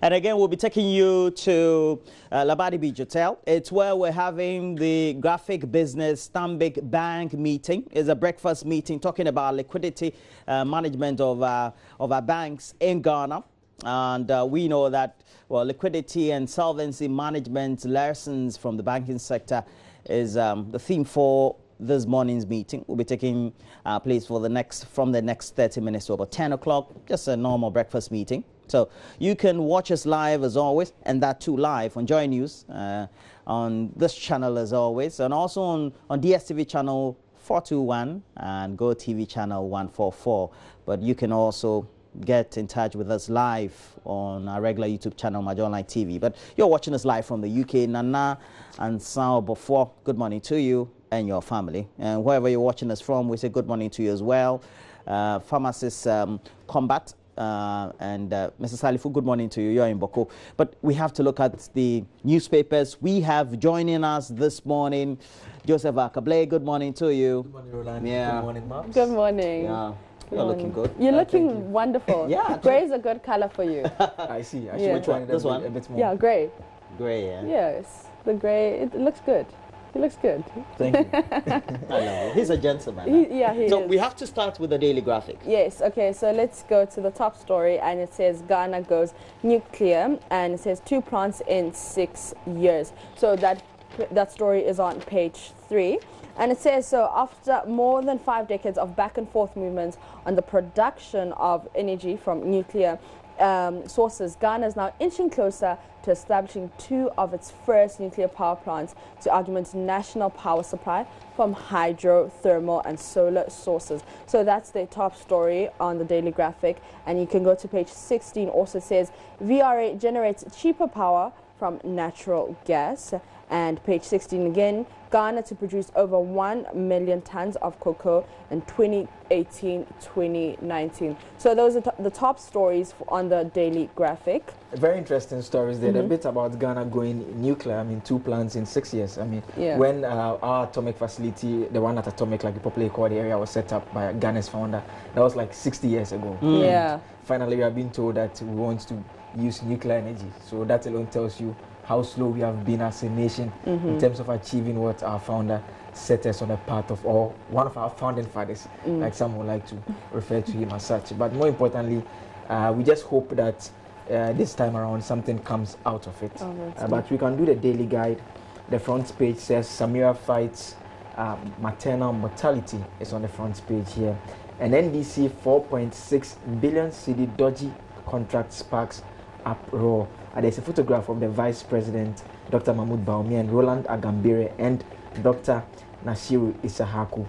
And again, we'll be taking you to Labadi Beach Hotel. It's where we're having the graphic business Stanbic Bank meeting. It's a breakfast meeting talking about liquidity management of our banks in Ghana. And we know that, well, liquidity and solvency management lessons from the banking sector is the theme for this morning's meeting. Will be taking place for from the next 30 minutes to about 10 o'clock, just a normal breakfast meeting. So you can watch us live as always, and that too live on JoyNews on this channel as always, and also on DSTV channel 421 and GoTV channel 144. But you can also get in touch with us live on our regular YouTube channel, Major Online TV. But you're watching us live from the UK. Nana and Sao Before, good morning to you and your family. And wherever you're watching us from, we say good morning to you as well. Pharmacist Combat and Mrs. Salifu, good morning to you. You're in Boko. But we have to look at the newspapers. We have joining us this morning Joseph Akable. Good morning to you. Good morning, Roland. Yeah. Good morning, Moms. Good morning. Yeah. You're looking good. You're looking wonderful. Yeah. Gray is a good color for you. I see. Yeah. Which one? This one? A bit more. Yeah, gray. Gray, yeah. Yes, the gray. It looks good. He looks good. Thank you. I know. He's a gentleman. He So is. we have to start with the daily graphic. Yes, okay, so let's go to the top story, and it says Ghana goes nuclear, and it says 2 plants in 6 years. So that story is on page 3. And it says, so after more than 5 decades of back and forth movements on the production of energy from nuclear sources, Ghana is now inching closer to establishing 2 of its first nuclear power plants to augment national power supply from hydro, thermal and solar sources. So that's the top story on the Daily Graphic. And you can go to page 16. Also says VRA generates cheaper power from natural gas. And page 16 again, Ghana to produce over 1 million tons of cocoa in 2018-2019. So those are the top stories on the Daily Graphic. Very interesting stories there. A bit about Ghana going nuclear. I mean, 2 plants in 6 years. I mean, when our atomic facility, the one at Atomic, like the popularly called area, was set up by Ghana's founder, that was like 60 years ago. Yeah. Finally, we have been told that we want to use nuclear energy. So that alone tells you how slow we have been as a nation in terms of achieving what our founder set us on a path of, or one of our founding fathers, like some would like to refer to him as such. But more importantly, we just hope that this time around something comes out of it. But we can do the daily guide. The front page says Samira fights maternal mortality is on the front page here. And NDC 4.6 billion cedi dodgy contract sparks uproar. There's a photograph of the Vice President, Dr. Mahmoud Baomi, and Roland Agambere, and Dr. Nashiru Isahaku.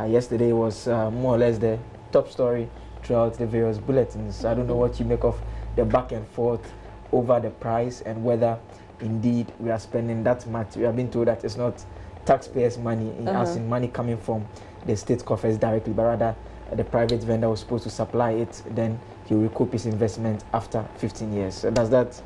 Yesterday was more or less the top story throughout the various bulletins. I don't know what you make of the back and forth over the price and whether indeed we are spending that much. We have been told that it's not taxpayers' money, as in money coming from the state coffers directly, but rather the private vendor was supposed to supply it, then he will recoup his investment after 15 years. So that's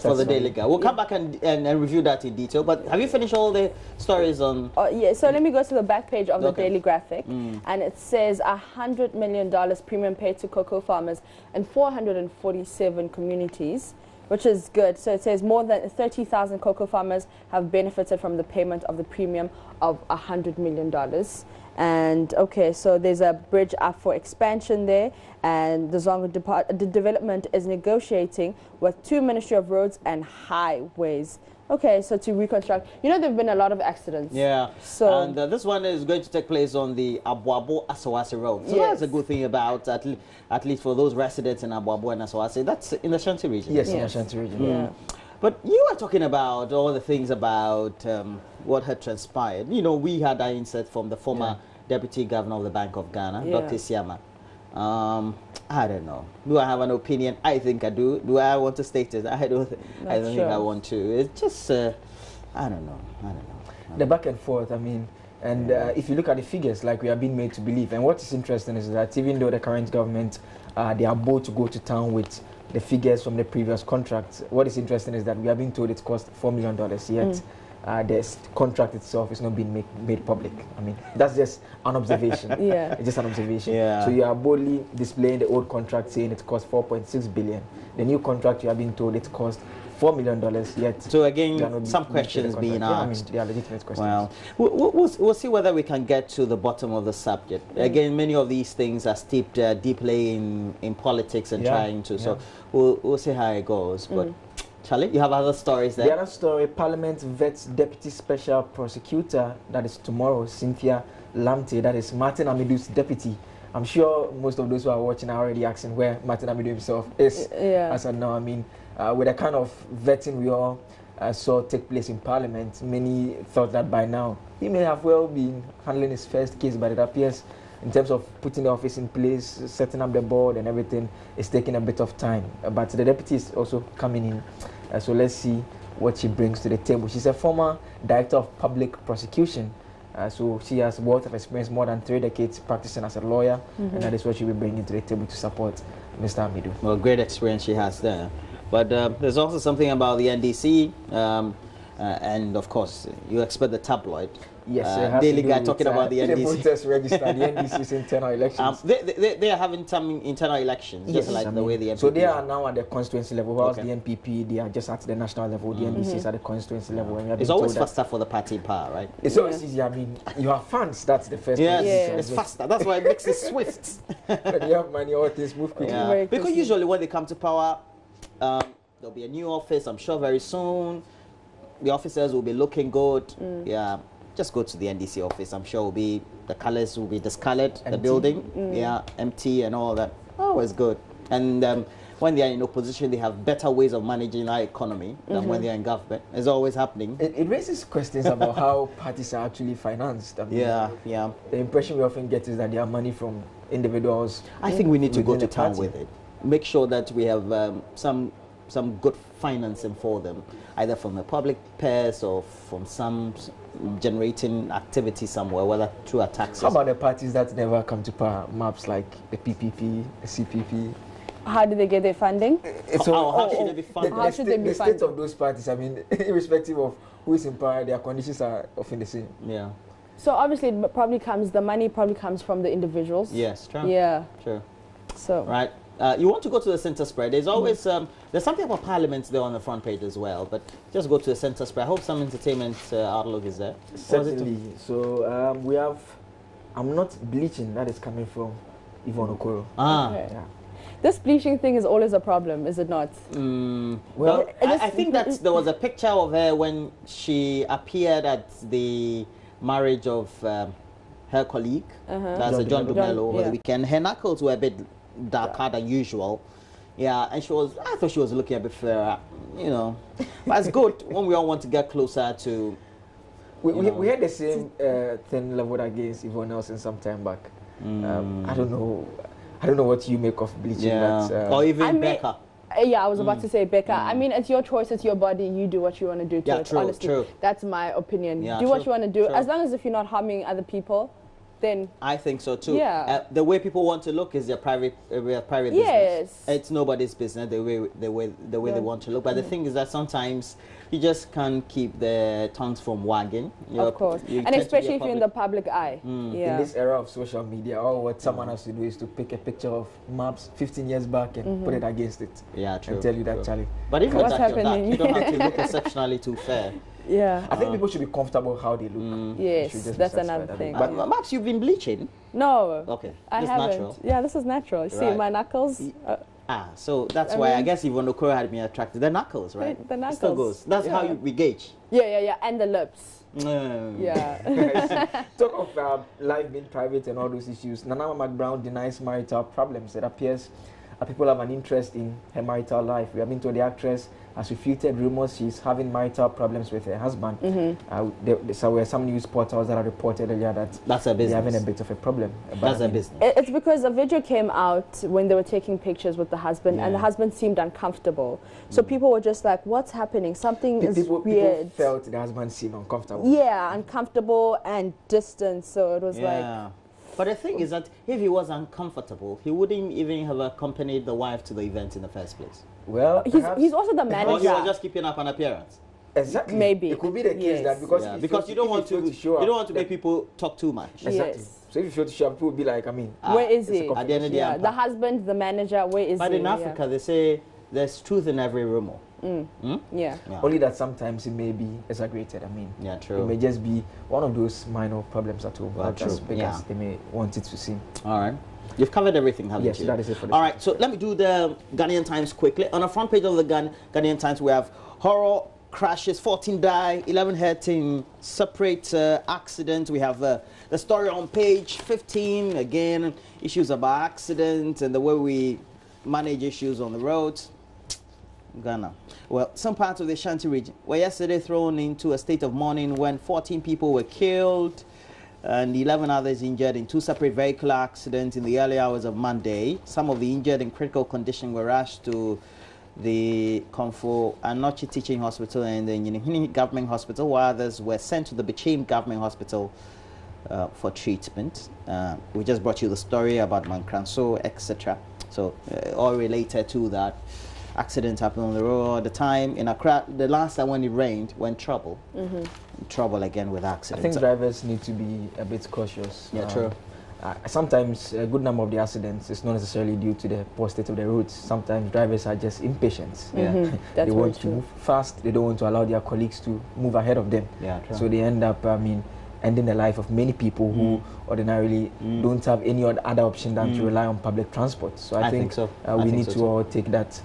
for the daily guide. We'll come back and review that in detail. But have you finished all the stories on? Yeah, so let me go to the back page of the Daily Graphic. And it says $100 million premium paid to cocoa farmers in 447 communities, which is good. So it says more than 30,000 cocoa farmers have benefited from the payment of the premium of $100 million. And okay, so there's a bridge up for expansion there, and the Zongo development is negotiating with 2 Ministry of Roads and Highways. Okay, so to reconstruct, you know, there've been a lot of accidents. Yeah. So and this one is going to take place on the Abuabo Asawase Road. So that's a good thing about at least for those residents in Abuabo and Asawase. That's in the Ashanti region. Yes, in the Ashanti region. Yeah. But you were talking about all the things about what had transpired. You know, we had that insert from the former Deputy Governor of the Bank of Ghana, Dr. Siama. I don't know. Do I have an opinion? I think I do. Do I want to state it? I don't think I want to. It's just, I don't know. The back and forth, I mean, and if you look at the figures, like we are being made to believe, and what is interesting is that even though the current government, they are both to go to town with the figures from the previous contracts, what is interesting is that we are being told it cost $4 million, yet the contract itself is not being made public. I mean, that's just an observation. Yeah. It's just an observation. Yeah. So you are boldly displaying the old contract saying it cost 4.6 billion. The new contract you have been told it cost $4 million, yet. So again, some questions being asked. They are legitimate questions. Well, we'll see whether we can get to the bottom of the subject. Again, many of these things are steeped deeply in politics and trying to. So we'll see how it goes. But Charlie, you have other stories there? The other story, Parliament vets Deputy Special Prosecutor, that is tomorrow, Cynthia Lamte, that is Martin Amidu's deputy. I'm sure most of those who are watching are already asking where Martin Amidu himself is. As of now, I mean, with the kind of vetting we all saw take place in Parliament, many thought that by now he may have well been handling his first case, but it appears in terms of putting the office in place, setting up the board and everything, it's taking a bit of time. But the deputy is also coming in, so let's see what she brings to the table. She's a former Director of Public Prosecution, so she has wealth of experience, more than 3 decades practicing as a lawyer, and that is what she'll be bringing to the table to support Mr. Amidu. Well, great experience she has there. But there's also something about the NDC, and of course, you expect the tabloid. Yes, Daily Guy talking about the NDC. NDC. The voters register, the NDC's internal elections. They are having some internal elections, just like the way the MPP. So they are now at the constituency level, whilst Okay. the NPP, they are just at the national level, the NDC is at the constituency level. And we have It's been always told that faster for the party in power, right? it's always easy. I mean, you have funds, that's the first Yes, thing. it's faster. That's why it makes it swift. When you have money, all things move quickly. Yeah. Very Because quickly. usually when they come to power, there'll be a new office, I'm sure very soon. The officers will be looking good. Yeah. Just go to the NDC office. I'm sure the colors will be discolored, the Empty. building, empty and all that. Always good. And when they are in opposition, they have better ways of managing our economy than when they are in government. It's always happening. It raises questions about how parties are actually financed. I mean, Yeah. the impression we often get is that they are money from individuals. I think we need to go within to the town party. with it. Make sure that we have some good financing for them, either from the public purse or from some generating activity somewhere, whether through a taxes. How about the parties that never come to power? Maps like the PPP, the CPP. How do they get their funding? How should they be funded? How should they be the state funded? of those parties, I mean, irrespective of who is in power, their conditions are often the same. Yeah. So obviously, the money probably comes from the individuals. Yes, true. Yeah. True. So. Right. You want to go to the centre spread. There's always there's something about Parliament there on the front page as well. But just go to the centre spread. I hope some entertainment outlook is there. Certainly. So we have, I'm not bleaching, that is coming from Yvonne Okoro. Okay. Yeah. This bleaching thing is always a problem, is it not? Well, I think that there was a picture of her when she appeared at the marriage of her colleague, that's John Dumelo, over the weekend. Her knuckles were a bit darker than usual. Yeah, and I thought she was looking a bit fairer, you know. But it's good when we all want to get closer to. We had the same thing leveled against Yvonne Nelson some time back. I don't know what you make of bleaching, but or even Becca. Yeah, I was about to say Becca. I mean, it's your choice, it's your body. You do what you want to do to it. True, honestly, true. that's my opinion. Yeah, do what you want to do, true. as long as if you're not harming other people, then. I think so too. Yeah. The way people want to look is their private business. Yes. It's nobody's business the way they want to look. But the thing is that sometimes you just can't keep the tongues from wagging. Of course, and especially if you're in the public eye. in Yeah. this era of social media, all what someone has to do is to pick a picture of maps 15 years back and put it against it. Yeah, true. And tell you that, true. Charlie. But even What's that, you're dark. happening? You don't have to look exceptionally too fair. Yeah. I think people should be comfortable how they look. They Yes, should just be that's satisfied. another I thing. mean, But perhaps you've been bleaching. No. Okay, I this haven't. natural. Yeah, this is natural. You see Right. my knuckles? So that's I why I mean- guess Yvonne Okoro had me attracted. The knuckles, right? The It still knuckles. goes. That's how Yeah. we gauge. Yeah, and the lips. Mm. Yeah. talk of life being private and all those issues. Nana McBrown denies marital problems. It appears people have an interest in her marital life. We have been told the actress has refuted rumors she's having marital problems with her husband. There were some news portals that have reported earlier that That's her they're having a business. bit of a problem. That's her business. It's because a video came out when they were taking pictures with the husband, and the husband seemed uncomfortable. So people were just like, "What's happening? Something is People weird." felt the husband seemed uncomfortable. Yeah, uncomfortable and distant. So it was like, Yeah. But the thing is that if he was uncomfortable, he wouldn't even have accompanied the wife to the event in the first place. Well, he's also the Or he manager. was just keeping up an appearance. Exactly. Maybe. It could be the case that because you don't want to show up, you don't want to make people talk too much. Exactly. Yes. So if you fail to show up, people will be like, I mean, where is he? At the end of the day, The husband, the manager, where is he? but in Africa, they say there's truth in every rumor. Yeah. only that sometimes it may be exaggerated. I mean, Yeah, true. It may just be one of those minor problems at home, Well, not as true. big Yeah. as they may want it to seem. All right. You've covered everything, haven't Yes, you? that is it for this. All right, so let me do the Ghanaian Times quickly. On the front page of the Ghanaian Times, we have horror crashes, 14 die, 11 hurt in separate accidents. We have the story on page 15, again, issues about accidents and the way we manage issues on the roads. Ghana. Well, some parts of the Ashanti region were yesterday thrown into a state of mourning when 14 people were killed and 11 others injured in two separate vehicular accidents in the early hours of Monday. Some of the injured in critical condition were rushed to the Komfo Anochi Teaching Hospital and the Nyinihini Government Hospital, while others were sent to the Bichim Government Hospital for treatment. We just brought you the story about Mankranso, etc. So all related to that. Accidents happen on the road all the time. In Accra, the last time when it rained, went trouble. Trouble again with I accidents. think drivers need to be a bit cautious. Yeah, true. Sometimes a good number of the accidents is not necessarily due to the poor state of the roads. Sometimes drivers are just impatient. Yeah. They want to move fast. They don't want to allow their colleagues to move ahead of them. Yeah, true. So they end up, ending the life of many people who ordinarily don't have any other option than to rely on public transport. So I think so. we need to all take that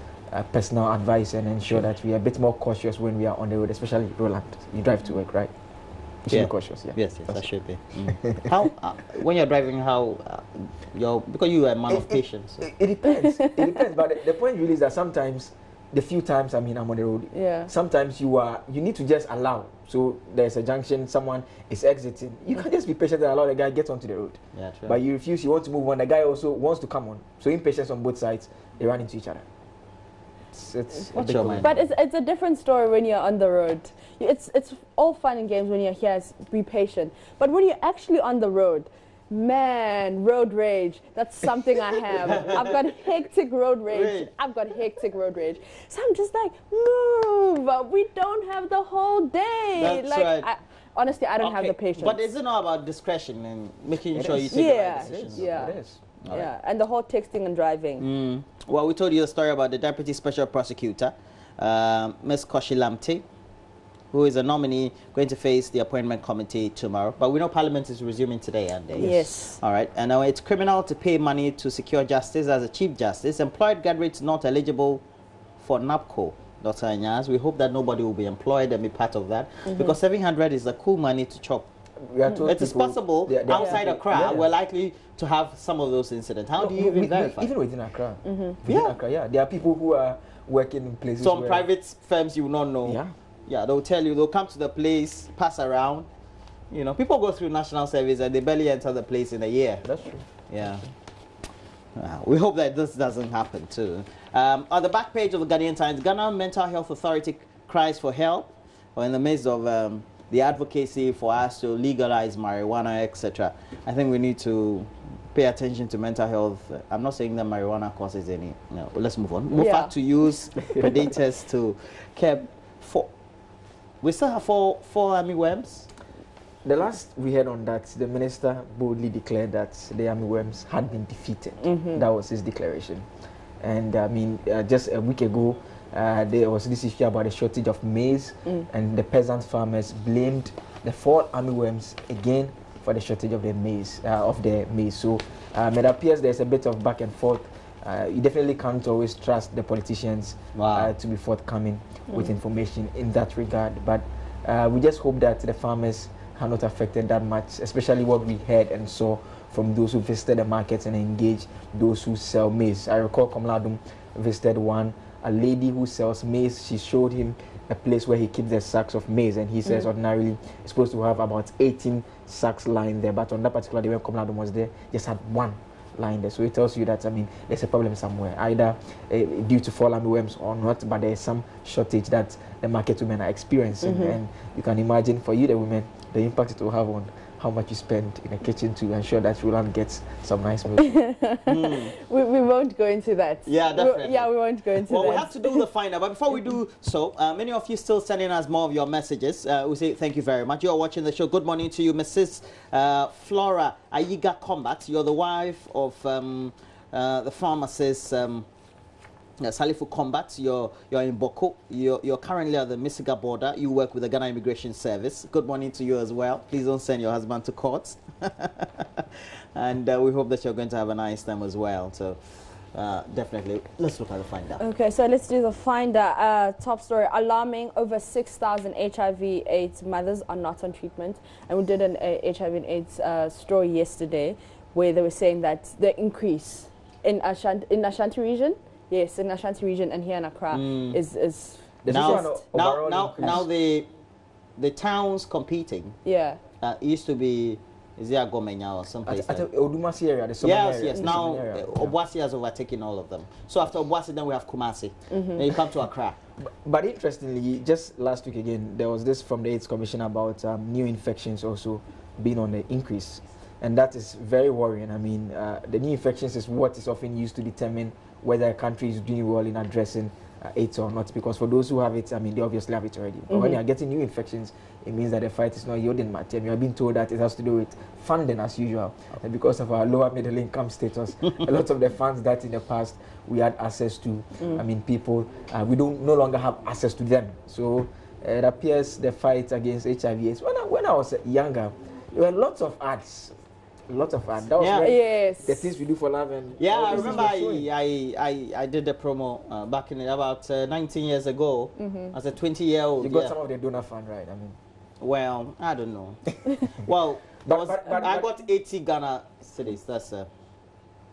personal advice and ensure that we are a bit more cautious when we are on the road, especially Roland. You drive to work, right? You should be cautious. Yeah. Yes, that should be. How when you're driving, because you are a man of patience. So. It depends. It depends. But the point really is that sometimes, the few times I'm on the road, sometimes you need to just allow. So there's a junction, someone is exiting. You can't just be patient and allow the guy get onto the road. Yeah, true. But you refuse. You want to move on. The guy also wants to come on. So impatience on both sides. They run into each other. What's your mind? But it's a different story when you're on the road. It's all fun and games when you're here, be patient. But when you're actually on the road, man, road rage, that's something I have. I've got hectic road rage. So I'm just like, move. We don't have the whole day. That's right. Honestly, I don't have the patience. But is it not about discretion and making sure you take the right decisions? It is. Yeah, and the whole texting and driving. Well, we told you a story about the Deputy Special Prosecutor, Ms. Koshi Lamte, who is a nominee going to face the appointment committee tomorrow. But we know Parliament is resuming today, aren't they? Yes. All right. And now it's criminal to pay money to secure justice as a Chief Justice. Employed graduates not eligible for NAPCO. Dr. Anyas, we hope that nobody will be employed and be part of that, because 700 is a cool money to chop. It is possible outside Accra, we're likely to have some of those incidents. How do you even verify? Even within Accra. Within Accra, there are people who are working in places Some private firms you will not know. Yeah, they'll tell you, they'll come to the place, pass around. You know, people go through national service and they barely enter the place in a year. That's true. Yeah. We hope that this doesn't happen too. On the back page of the Ghanaian Times, Ghana Mental Health Authority cries for help, or in the midst of the advocacy for us to legalize marijuana, etc. I think we need to pay attention to mental health. I'm not saying that marijuana causes any. No, let's move on. Move to use predators to curb. We still have four armyworms. The last we heard on that, the minister boldly declared that the armyworms had been defeated. That was his declaration. And I mean, just a week ago, there was this issue about the shortage of maize, and the peasant farmers blamed the 4 armyworms again for the shortage of the maize. So it appears there's a bit of back and forth. You definitely can't always trust the politicians to be forthcoming with information in that regard. But we just hope that the farmers are not affected that much, especially what we heard and saw from those who visited the markets and engaged those who sell maize. I recall Komladum visited a lady who sells maize. She showed him a place where he keeps the sacks of maize, and he says ordinarily it's supposed to have about 18 sacks lying there, but on that particular day when Komladum was there, just had 1 lying there. So it tells you that, I mean, there's a problem somewhere, either due to fall armyworms or not, but there's some shortage that the market women are experiencing. And you can imagine, for you, the women, the impact it will have on how much you spend in the kitchen to ensure that Roland gets some nice meal. We won't go into that. Yeah, definitely. We won't go into that. Well, we have to do the find out, but before we do so, many of you still sending us more of your messages. We say thank you very much. You're watching the show. Good morning to you, Mrs. Flora Ayiga Combat. You're the wife of the pharmacist Salifu Combat. You're in Boko. You're currently at the Misiga border. You work with the Ghana Immigration Service. Good morning to you as well. Please don't send your husband to court. And we hope that you're going to have a nice time as well. So definitely, let's look at the finder. Okay, so let's do the finder. Top story: alarming, over 6,000 HIV/AIDS mothers are not on treatment. And we did an HIV and AIDS story yesterday where they were saying that the increase in Ashanti region. Yes, in Ashanti region and here in Accra is now the towns competing. Yeah. Used to be Gomenya or someplace. At Odumasi area, the yes. Now Obuasi has overtaken all of them. So after Obuasi, then we have Kumasi. Then you come to Accra. But interestingly, just last week again, there was this from the AIDS Commission about new infections also being on the increase, and that is very worrying. I mean, the new infections is what is often used to determine whether a country is doing well in addressing AIDS or not, because for those who have it, I mean, they obviously have it already. But when you are getting new infections, it means that the fight is not yielding much. And you are being told that it has to do with funding as usual. And because of our lower middle income status, a lot of the funds that in the past we had access to, I mean, people, we no longer have access to them. So it appears the fight against HIV/AIDS. When I was younger, there were lots of ads. That was the things we do for love. And I remember I did the promo back in about 19 years ago as a 20-year-old. You got some of the donor fund, right? I mean, well, I don't know. Well, I got 80 Ghana cedis. That's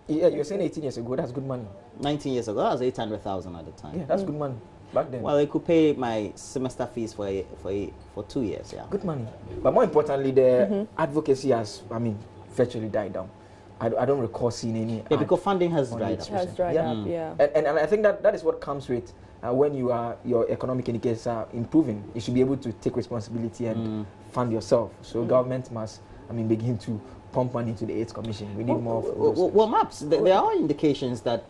yeah, you're saying 18 years ago. That's good money. 19 years ago, that was 800,000 at the time. Yeah, that's good money back then. Well, they could pay my semester fees for 2 years. Yeah, good money. But more importantly, the advocacy has, I mean, virtually died down. I don't recall seeing any. Yeah, because funding has dried up. And I think that is what comes with when your economic indicators are improving. You should be able to take responsibility and fund yourself. So government must, I mean, begin to pump money into the AIDS Commission. We need more. Well, MAPS, there are indications that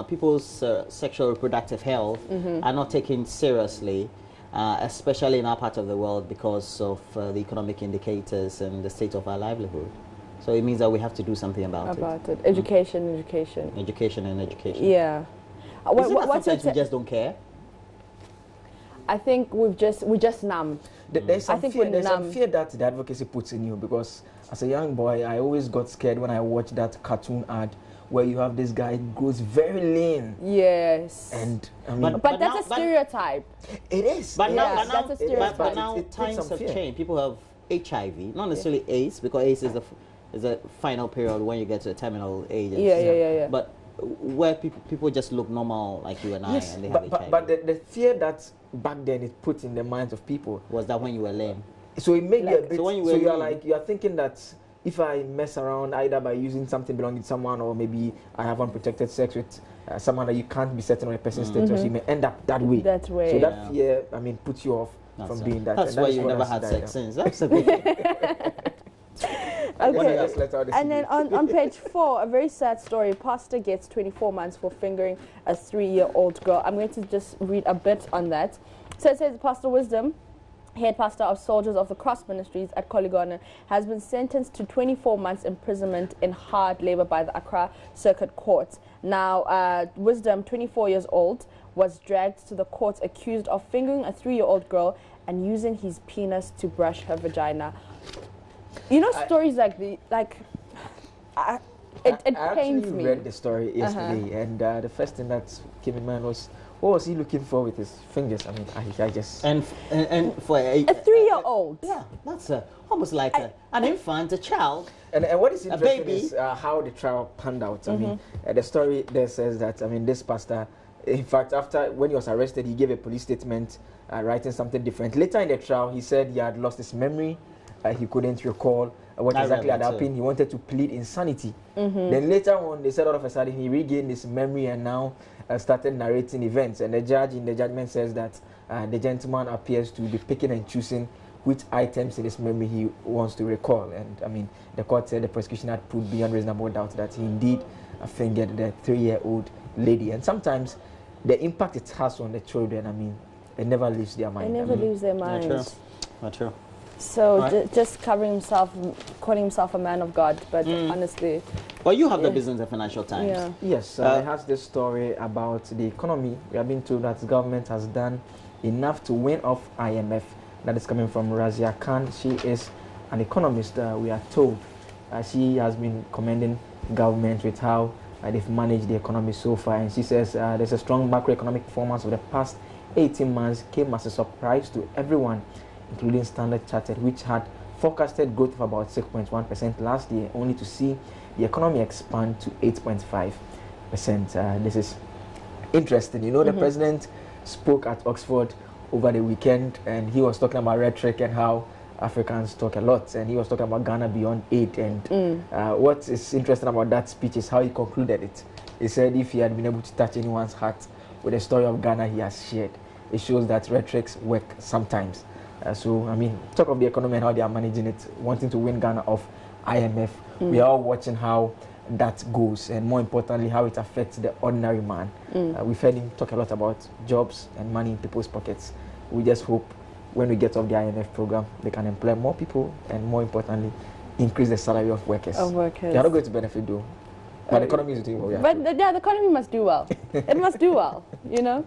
people's sexual reproductive health are not taken seriously, especially in our part of the world, because of the economic indicators and the state of our livelihood. So it means that we have to do something about it. Education. Is Yeah. it that sometimes we just don't care? I think we just numb. There's some fear that the advocacy puts in you, because as a young boy, I always got scared when I watched that cartoon ad where you have this guy grows very lean. Yes. And I mean, but that's a stereotype. It is. But that's a stereotype. But now times have changed. People have HIV, not necessarily AIDS, because AIDS is a final period when you get to a terminal age. Yeah. But where people just look normal like you and I, and they have HIV. But the fear that back then it put in the minds of people was that when you were lame. So it made you a bit. So when you are thinking that if I mess around either by using something belonging to someone, or maybe I have unprotected sex with someone that you can't be certain on a person's status, you may end up that way. So that fear, I mean, puts you off from doing that. That's why you never had sex since. That's a bit. Okay. And then on page 4, a very sad story. Pastor gets 24 months for fingering a 3-year-old girl. I'm going to just read a bit on that. So it says, Pastor Wisdom, head pastor of Soldiers of the Cross Ministries at Koligona, has been sentenced to 24 months imprisonment in hard labor by the Accra Circuit Court. Now, Wisdom, 24 years old, was dragged to the court accused of fingering a 3-year-old girl and using his penis to brush her vagina. You know, stories like it pains me. I read the story yesterday, and the first thing that came in mind was, what was he looking for with his fingers? I mean, I just... And for a 3-year-old. Yeah, that's almost like an infant, a child. And what is interesting is how the trial panned out. I mean, the story there says that, I mean, this pastor, in fact, when he was arrested, he gave a police statement writing something different. Later in the trial, he said he had lost his memory. He couldn't recall what exactly had happened. He wanted to plead insanity. Then later on, they said all of a sudden he regained his memory and now started narrating events. And the judge in the judgment says that the gentleman appears to be picking and choosing which items in his memory he wants to recall. And I mean, the court said the prosecution had proved beyond reasonable doubt that he indeed fingered the 3-year-old lady. And sometimes the impact it has on the children, I mean, it never leaves their mind. It never leaves their mind. Not true. So Right. just covering himself, calling himself a man of God, but honestly. Well, you have the Business and Financial Times. Yeah. Yes, it has this story about the economy. We have been told that the government has done enough to win off IMF. That is coming from Razia Khan. She is an economist, we are told. She has been commending government with how they've managed the economy so far. And she says there's a strong macroeconomic performance of the past 18 months came as a surprise to everyone, including Standard Chartered, which had forecasted growth of about 6.1% last year, only to see the economy expand to 8.5%. This is interesting. You know, the president spoke at Oxford over the weekend, and he was talking about rhetoric and how Africans talk a lot, and he was talking about Ghana beyond aid. And what is interesting about that speech is how he concluded it. He said if he had been able to touch anyone's heart with the story of Ghana he has shared, it shows that rhetorics work sometimes. So, I mean, talk of the economy and how they are managing it, wanting to win Ghana off IMF. We are all watching how that goes, and more importantly, how it affects the ordinary man. We've heard him talk a lot about jobs and money in people's pockets. We just hope when we get off the IMF program, they can employ more people, and more importantly, increase the salary of workers. They are not going to benefit though. But the economy is doing well. But the economy must do well. It must do well, you know?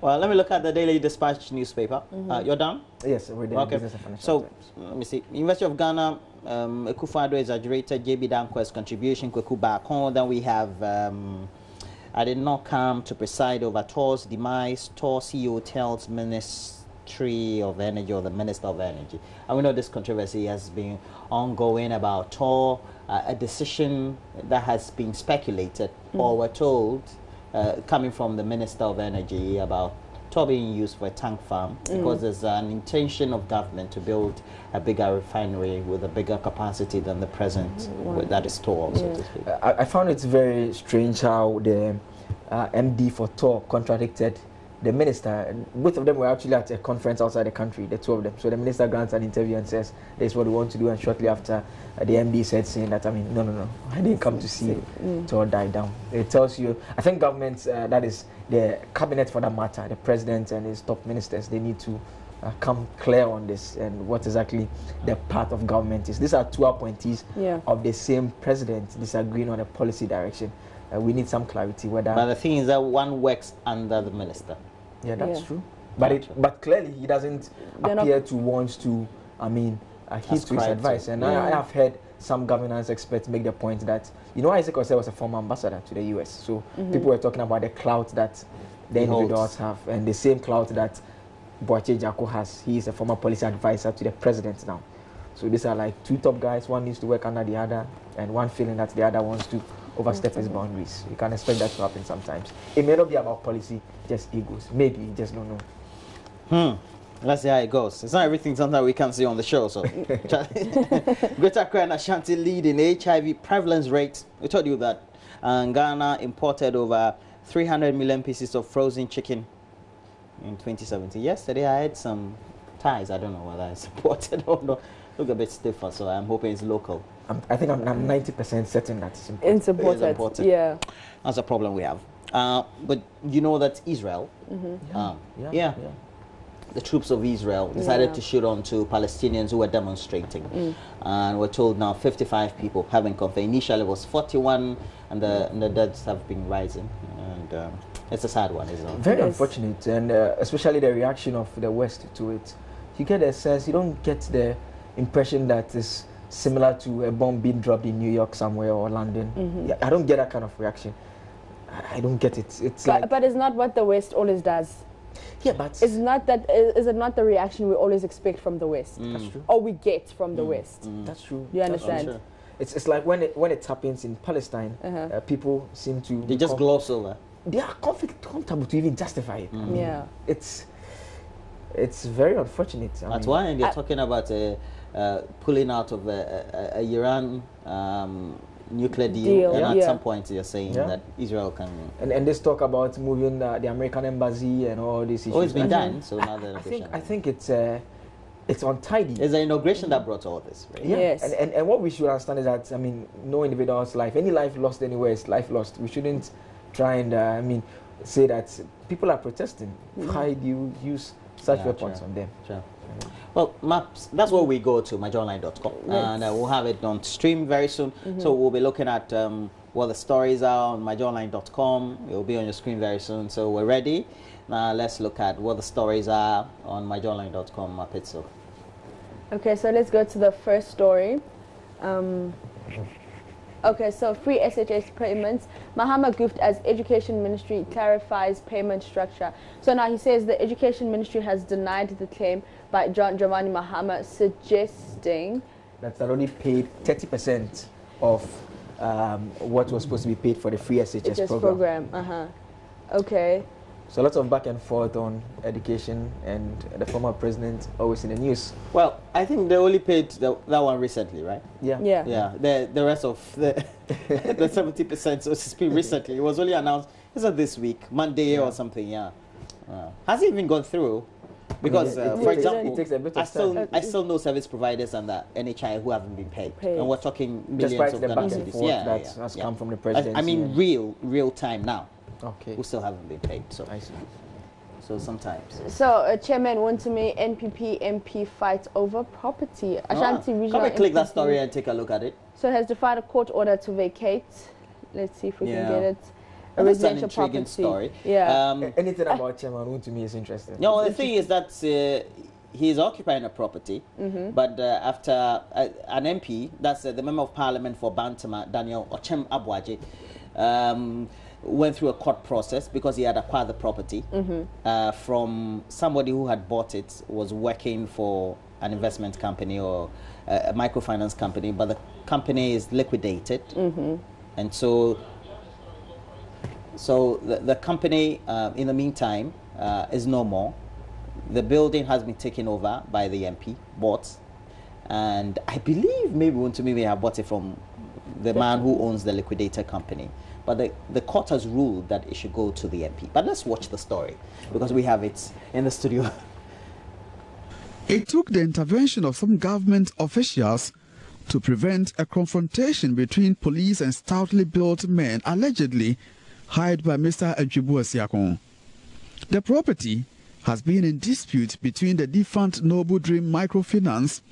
Well, let me look at the Daily Dispatch newspaper. You're done? Yes, we're doing Business and Financial So, Times. let me see. University of Ghana, Ekufuado exaggerated JB Danquest's contribution, Kweku back home. Then we have, I did not come to preside over TOR's demise. TOR CEO tells Ministry of Energy, or the Minister of Energy. And we know this controversy has been ongoing about TOR, a decision that has been speculated, or we're told, coming from the Minister of Energy, about TOR being used for a tank farm, because there's an intention of government to build a bigger refinery with a bigger capacity than the present that is TOR, so to speak. I found it very strange how the MD for TOR contradicted the minister. Both of them were actually at a conference outside the country, the two of them. So the minister grants an interview and says, this is what we want to do. And shortly after, the MD said, saying that, I mean, no, I didn't come to see TOR die down. It tells you, I think governments, that is the cabinet for that matter, the president and his top ministers, they need to come clear on this and what exactly the path of government is. These are two appointees of the same president disagreeing on a policy direction. We need some clarity whether... But the thing is that one works under the minister. Yeah, that's true. But clearly he doesn't appear to want to, I mean, heed to his advice. And I have heard some governance experts make the point that, you know, Isaac Osei was a former ambassador to the US. So people were talking about the clout that the individuals have, and the same clout that Boache Jacko has. He is a former policy advisor to the president now. So these are like two top guys. One needs to work under the other, and one feeling that the other wants to overstep his boundaries. You can expect that to happen sometimes. It may not be about policy, just egos. Maybe, you just don't know. Let's see how it goes. It's not everything sometimes we can see on the show. So, Greater Accra and Ashanti lead in HIV prevalence rate. We told you that. And Ghana imported over 300 million pieces of frozen chicken in 2017. Yesterday I had some ties. I don't know whether it's imported or not. Look a bit stiffer, so I'm hoping it's local. I think I'm 90% certain that it's imported. It's imported. Yeah. That's a problem we have. But you know that Israel, the troops of Israel decided to shoot on to Palestinians who were demonstrating. And we're told now 55 people have been confirmed. Initially it was 41, and the deaths have been rising. And it's a sad one, isn't it? Very unfortunate, and especially the reaction of the West to it. You get a sense, you don't get the impression that is similar to a bomb being dropped in New York somewhere or London. Yeah, I don't get that kind of reaction. I don't get it. It's but it's not what the West always does. Yeah, but it's not that. Is it not the reaction we always expect from the West? That's true. Or we get from the West? That's true. You understand? Sure. It's like when it happens in Palestine, people seem to they just gloss over. They are comfortable to even justify it. Yeah, it's very unfortunate. That's why they're talking about pulling out of a Iran nuclear deal. And at some point you're saying that Israel can... And this talk about moving the American embassy and all these issues. Oh, it's been done, so now I think it's it's untidy. It's the inauguration that brought all this, right? Yeah. Yes. And what we should understand is that, I mean, no individual's life, any life lost anywhere is life lost. We shouldn't try and, say that people are protesting. Why do you use such weapons on them? Sure. Well, maps, that's where we go to, myjoyonline.com, and we'll have it on stream very soon. So we'll be looking at what the stories are on myjoyonline.com. It will be on your screen very soon. So we're ready. Now let's look at what the stories are on myjoyonline.com, Mapitso. Okay, so let's go to the first story. Okay, so free SHS payments. Mahama Guft as Education Ministry clarifies payment structure. So now he says the Education Ministry has denied the claim by John Dramani Mahama, suggesting that's already paid 30% of what was supposed to be paid for the free SHS program. Okay. So lots of back and forth on education, and the former president always in the news. Well, I think they only paid that one recently, right? Yeah. Yeah. The rest of the 70%, so to speak, recently. It was only announced, is it this week, Monday or something? Yeah. Has it even gone through? Because, for example, it takes a bit of time. I still know service providers and the NHI who haven't been paid. And we're talking millions despite of the Ghana back and cedis. forth that has come from the president. I mean, real time now. Okay. Who still haven't been paid. So I see. So sometimes. So Chairman Wontumi, NPP MP fights over property. Ashanti Regional. Come and click that NPP story and take a look at it. So has defied a court order to vacate. Let's see if we can get it. A residential property. Story. Yeah. Anything about Chairman Wontumi is interesting. No, the thing is that he's occupying a property, but after an MP, that's the Member of Parliament for Bantama, Daniel Ochem Abwaje, went through a court process because he had acquired the property from somebody who had bought it, was working for an investment company or a microfinance company, but the company is liquidated, and so the company in the meantime is no more. The building has been taken over by the MP, bought, and I believe maybe Wontumi may have bought it from the man who owns the liquidator company. But the court has ruled that it should go to the MP. But let's watch the story, because we have it in the studio. It took the intervention of some government officials to prevent a confrontation between police and stoutly built men allegedly hired by Mr. Adjibu Asiakon. The property has been in dispute between the defunct Noble Dream Microfinance's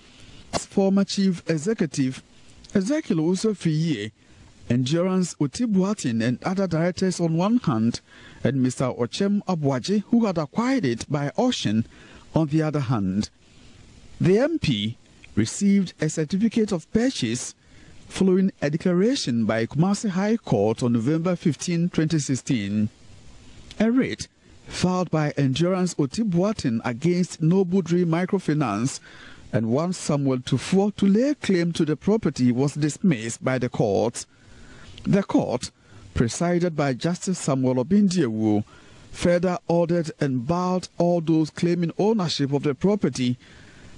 former chief executive, Ezekiel Usofiye, Endurance Otibuatin and other directors on one hand, and Mr. Ochem Abwaje, who had acquired it by auction, on the other hand. The MP received a certificate of purchase following a declaration by Kumasi High Court on November 15, 2016. A writ filed by Endurance Otibuatin against Noble Dream Microfinance and one Samuel Tufuo to lay claim to the property was dismissed by the court. The court, presided by Justice Samuel Obindiewu, further ordered and barred all those claiming ownership of the property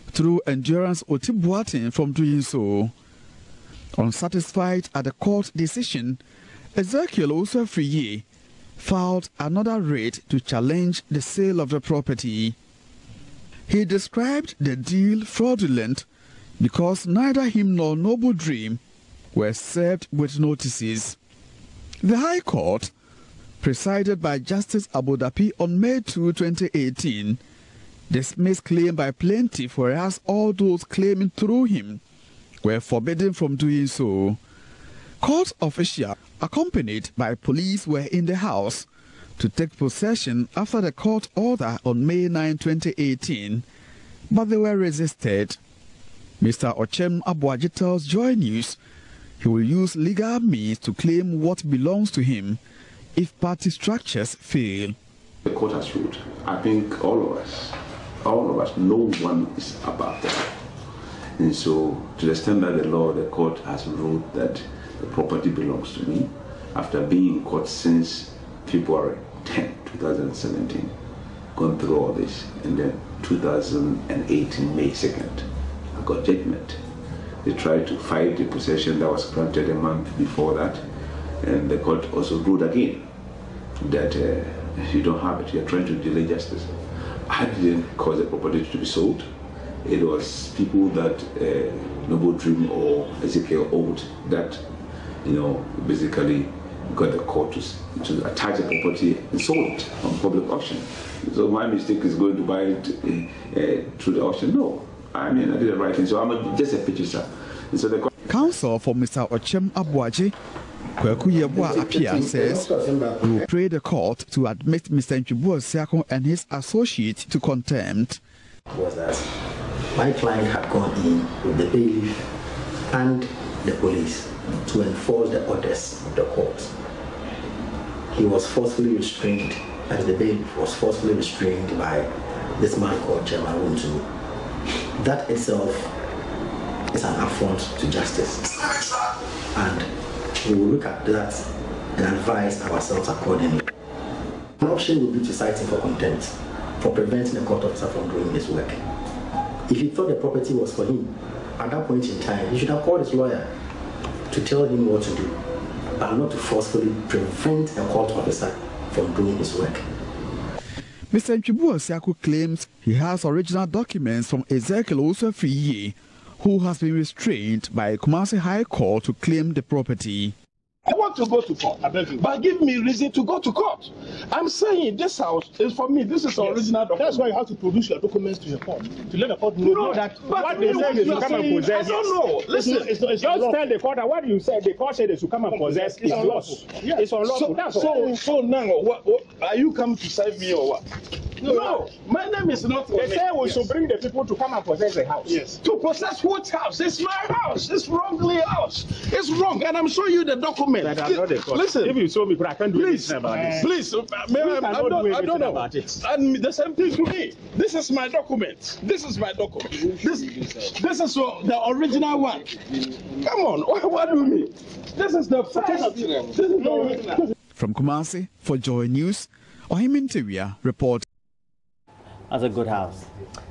through Endurance Otibuatin from doing so. Unsatisfied at the court decision, Ezekiel Usofiye filed another writ to challenge the sale of the property. He described the deal fraudulent because neither him nor Noble Dream were served with notices. The High Court, presided by Justice Abodapi on May 2, 2018, dismissed claim by plaintiff, whereas all those claiming through him were forbidden from doing so. Court officials, accompanied by police, were in the house to take possession after the court order on May 9, 2018, but they were resisted. Mr. Ochem Abwaje tells JoyNews he will use legal means to claim what belongs to him if party structures fail. The court has ruled. I think all of us, no one is above that. And so, to the extent that the court has ruled that the property belongs to me, after being in court since February 10, 2017, gone through all this, and then 2018, May 2nd, I got judgment. They tried to fight the possession that was granted a month before that, and the court also ruled again that you don't have it, you're trying to delay justice. I didn't cause the property to be sold. it was people that Noble Dream or Ezekiel owned that, basically got the court to attach the property and sold it on public auction. So my mistake is going to buy it through the auction. No, I did the right thing. So I'm just a purchaser. So the Counsel for Mr. Ochem Abuaji, Kweku Yeboah Apia, says he will pray the court to admit Mr. Ntwibua Osiakon and his associate to contempt. Was that my client had gone in with the bailiff and the police to enforce the orders of the court. He was forcefully restrained, and the bailiff was forcefully restrained by this man called Chairman Wuntu. That itself is an affront to justice, and we will look at that and advise ourselves accordingly. An option would be to cite him for contempt for preventing a court officer from doing his work. If he thought the property was for him, at that point in time, he should have called his lawyer to tell him what to do, but not to forcefully prevent a court officer from doing his work. Mr. Ntwibua Osiakon claims he has original documents from Ezekiel Osofriye, who has been restrained by Kumasi High Court to claim the property. I want to go to court, but give me reason to go to court. I'm saying this house is for me. This is original document. That's why you have to produce your documents to the court to let the court know that what they say is to come and possess. I don't know. Listen, just tell the court that what you said. The court said is to come and possess. It's unlawful. Yes. It's unlawful. So now, what are you coming to save me or what? No, my name is not. They say we should bring the people to come and possess the house. Yes. To possess what house? It's my house. It's wrongly house. It's wrong, and I'm showing you the document. That I'm not the court. Listen, if you show me, but I can't do anything about this. Please, I don't know about it. And the same thing to me. This is my document. This is my document. This is the original one. Come on, what do you mean? This is the first. This is the original. From Kumasi for Joy News, Ohimintewia report. That's a good house.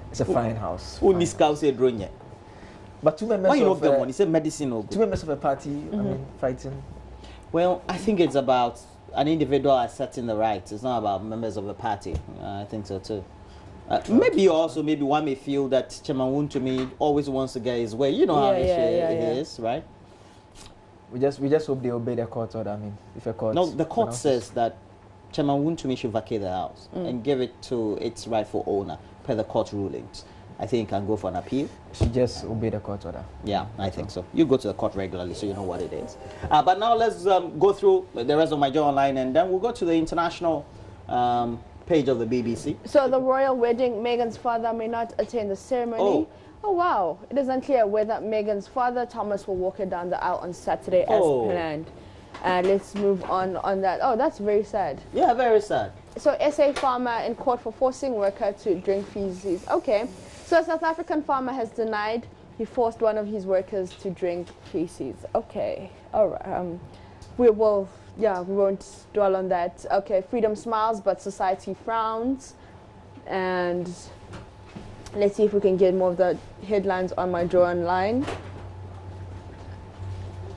It's a fine house. Who discounts a drone yet? But two members why you of the money? Say medicine or two members of a party, fighting. Well, I think it's about an individual asserting the rights. It's not about members of a party. I think so too. Maybe one may feel that Chairman Wontumi always wants to get his way. You know how he is, right? We just hope they obey the court order. If a court. No, the court says that Chairman Wontumi should vacate the house and give it to its rightful owner per the court rulings. I think can go for an appeal. She just obey the court order. Yeah, I think so. You go to the court regularly, so you know what it is. But now let's go through the rest of my Joy Online, and then we'll go to the international page of the BBC. So the royal wedding, Meghan's father may not attend the ceremony. Oh wow! It is unclear whether Meghan's father, Thomas, will walk her down the aisle on Saturday as planned. And let's move on that. Oh, that's very sad. Yeah, very sad. So SA farmer in court for forcing worker to drink feces. Okay. So a South African farmer has denied he forced one of his workers to drink feces. Okay. All right. We won't dwell on that. Okay. Freedom smiles, but society frowns. And let's see if we can get more of the headlines on my Joy Online.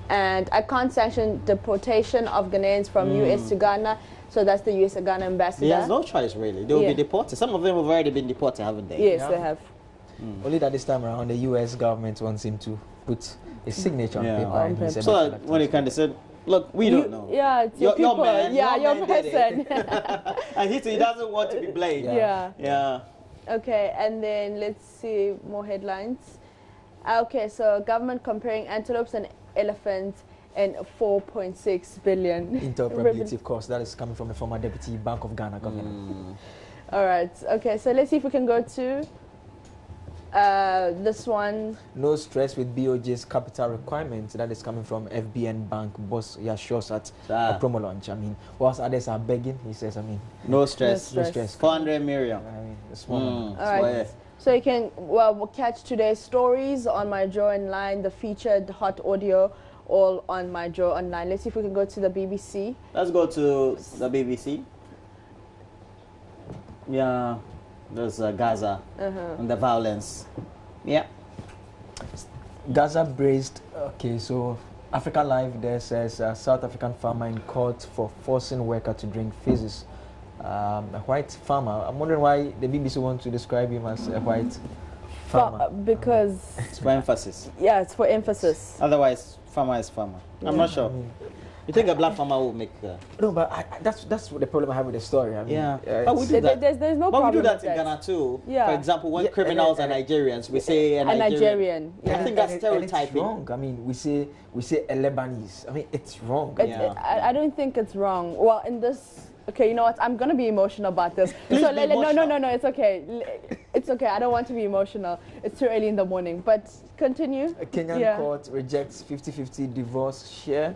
And I can't sanction deportation of Ghanaians from US to Ghana. So that's the US Ghana ambassador. He has no choice, really. They will be deported. Some of them have already been deported, haven't they? Yes, they have. Only that this time around, the US government wants him to put a signature on paper. So that when he kind of said, look, we don't know. Yeah, it's your man. Yeah, your person. And he doesn't want to be blamed. Yeah. Okay, and then let's see more headlines. Okay, so government comparing antelopes and elephants and 4.6 billion. Interoperability cost, that is coming from the former Deputy Bank of Ghana governor. All right, okay, so let's see if we can go to this one. No stress with BOJ's capital requirements. That is coming from FBN Bank boss Yashos at a promo launch. Whilst others are begging, he says, no stress. 400 million. Small. All right. So you can catch today's stories on my Joy Online, the featured hot audio, all on my Joy Online. Let's see if we can go to the BBC. Let's go to the BBC. Yeah, there's Gaza and the violence. Yeah. Gaza braced. Okay, so Africa Live there says South African farmer in court for forcing worker to drink feces. A white farmer. I'm wondering why the BBC wants to describe him as a white Farmer. Because It's for emphasis. yeah, it's for emphasis. Otherwise, farmer is farmer. I'm not sure. You think a black farmer will make? No, but that's what the problem I have with the story. I mean, Yeah. it's- But we do that. There's no But we problem do that with in Ghana too. Yeah. For example, when Yeah, criminals are and- Nigerians, we say a A Nigerian. Nigerian. I Yeah. think that's It's stereotyping. wrong. I mean, we say a Lebanese. I mean, it's wrong. Yeah. I don't think it's wrong. Well, in this, okay, you know what? I'm gonna be emotional about this. Please So be no, emotional. it's okay. It's okay. I don't want to be emotional. It's too early in the morning. But continue. A Kenyan Yeah. court rejects 50-50 divorce share.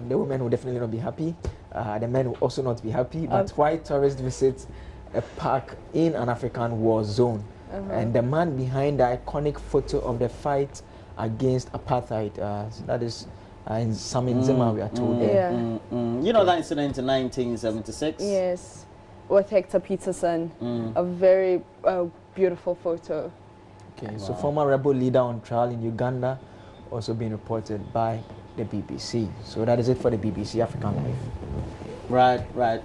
The women will definitely not be happy. The men will also not be happy. But why tourists visit a park in an African war zone? And the man behind the iconic photo of the fight against apartheid, so that is in Samin Zima, we are told there. Yeah. You know that incident in 1976? Yes. With Hector Peterson. A very beautiful photo. Okay, so former rebel leader on trial in Uganda, also being reported by the BBC. So that is it for the BBC African Life. Right.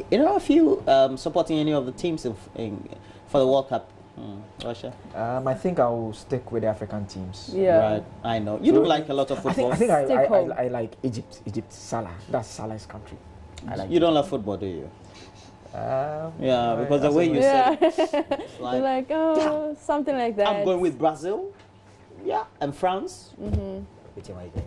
You know, if you supporting any of the teams for the World Cup, Russia? I think I will stick with the African teams. Yeah. Right, I know. You do like a lot of football. I think Stick home. I like Egypt. Salah. That's Salah's country. I like You don't love football, do you? Yeah, right, because the that's way a you Yeah. said it, it's Like, like, something like that. I'm going with Brazil, yeah, and France. Which am I going?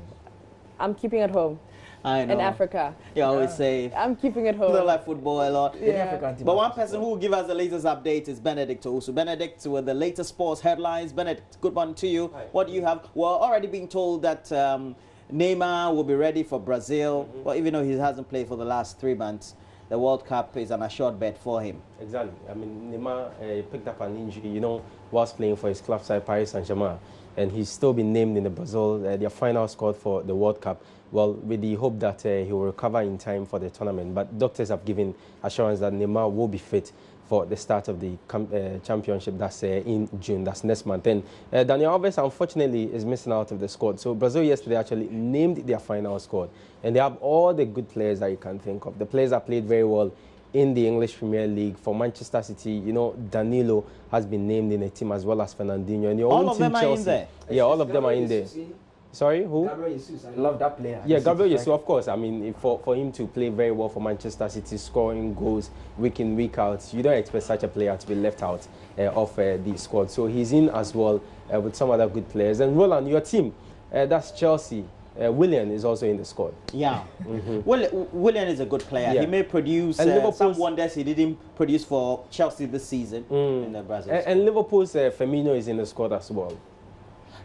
I'm keeping it home. I know. In Africa. You always say I'm keeping it you home. don't like football a lot. Any Yeah. African team But I one support. person who will give us the latest update is Benedict also. Benedict, with the latest sports headlines. Benedict, good morning to you. Hi. What do you have? We're already being told that Neymar will be ready for Brazil. Well, even though he hasn't played for the last 3 months, the World Cup is an assured bet for him. Exactly. I mean, Neymar picked up an injury, whilst playing for his club side, Paris Saint-Germain. And he's still been named in the Brazil, their final squad for the World Cup. Well, with the hope that he will recover in time for the tournament. But doctors have given assurance that Neymar will be fit for the start of the championship. That's in June. That's next month. And Daniel Alves, unfortunately, is missing out of the squad. So Brazil yesterday actually named their final squad. And they have all the good players that you can think of. The players that played very well in the English Premier League. For Manchester City, Danilo has been named in the team, as well as Fernandinho. And your All own of team, them are Chelsea. in there? Yeah, all of them are in there. Sorry, who? Gabriel Jesus, I love that player. Yeah, The Gabriel City Jesus, of course. I mean, for him to play very well for Manchester City, scoring goals week in, week out, you don't expect such a player to be left out of the squad. So he's in as well with some other good players. And Roland, your team, that's Chelsea. Willian is also in the squad. Yeah. Willian is a good player. Yeah. He may produce And some Liverpool's- wonders he didn't produce for Chelsea this season in the Brazil. And Liverpool's Firmino is in the squad as well.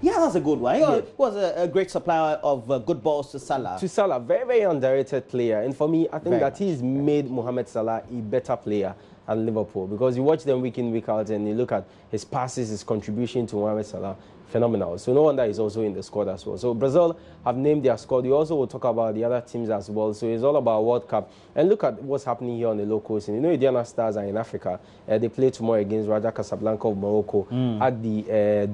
Yeah, that's a good one. He was a great supplier of good balls to Salah. To Salah, very, very underrated player. And for me, I think Very that much. he's made Mohamed Salah a better player at Liverpool, because you watch them week in, week out, and you look at his passes, his contribution to Mohamed Salah, phenomenal. So no wonder he's also in the squad as well. So Brazil have named their squad. We also will talk about the other teams as well. So it's all about World Cup. And look at what's happening here on the low coast. And Indiana Stars are in Africa. They play tomorrow against Raja Casablanca of Morocco at the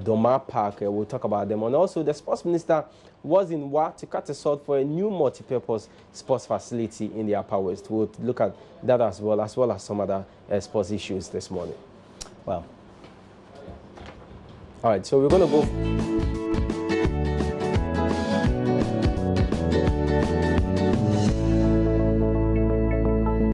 Doma Park. We'll talk about them. And also the sports minister was in Wa to cut a sword for a new multi-purpose sports facility in the Upper West. We'll look at that as well as some other sports issues this morning. Well, All right, so we're going to go...